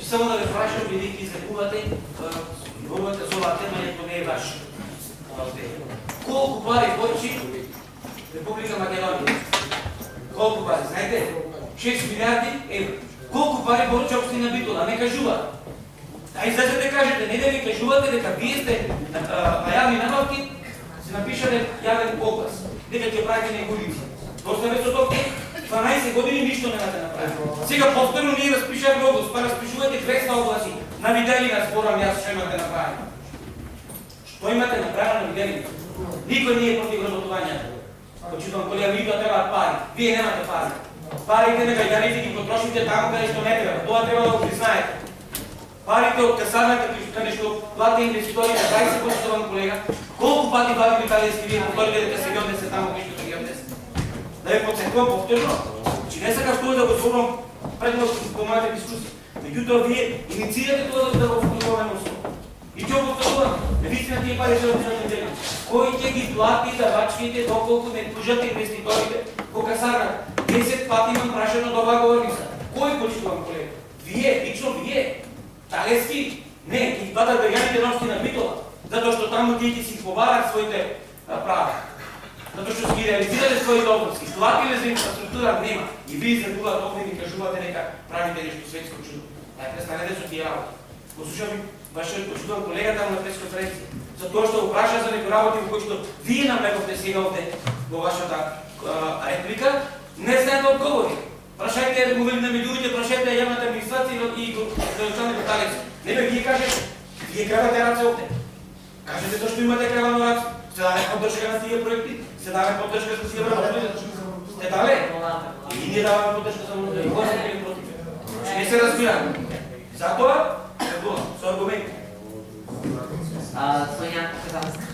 само да ви прашам, бидейки излекувате, говорите за оваа тема, нето не е ваш. Колку пари почи Република Македонија? Колку пари? Знаете? 6 милиарди евро. Колку пари поручи општина Битола? Не кажуваат. Да излезете кажете, не да ви кажувате дека вие сте на јавни набавки, се напишале јавен оглас, дека ќе правите негодици. Доставе со тоа 12 години ништо немате направи. Сега повторно ние распишаме оглас, па распишувате 200 огласи. На виделина зборам јас што имате направено. Што имате направено на виделина? Никој не е против работувањето. Почитувам колега, ви требаат пари. Вие немате пари. Парите нека јарите ги потрошите таму каде што не треба. Тоа треба да го признаете. Парите од касарната каде што плати инвеститорите 20 почитувам колега, колку пати баби италијски вие повторите дека се ги однесе таму каде што ги однесе? Да ви подсетувам повторно, че не сакав тоа да го зборувам предно во мојата дискусија. Меѓутоа вие инициирате тоа да го вклучуваме во СО. И ќе го повторувам, навистина тие пари се однесат дели. Кој ќе ги плати давачките доколку не тужат инвеститорите во касарната? 10 пати имам прашано до оваа говорница. Кој почитувам колега? Вие, лично вие? Талески? Не, ќе бъдат граѓаните на општина Битола, затоа што таму тие ќе си побарат своите права. Затоа што ги реализирале своите области. Платиле за инфраструктура нема. И вие излегувате овде и ви кажувате дека правите нешто светско чудо. Ај престанете со тие работи. Го слушам вашиот почитуван колега таму на пресконференција. За тоа што го праша за некои работи во кои што вие нам рекохте сега овде во вашата реплика, не знаете одговори. Прашајте го на медиумите, прашајте јавната администрација и го Александар Талец. Не бе, вие кажете, вие кревате раце овде. Кажете тоа што имате кревано раце. Се даде поддршка на тие проекти, се даде поддршка за тие проекти. Сте дале? И ние даваме поддршка за монетари. Кој се били против? Не се разбираме. Затоа, со аргументи. Соња, казам.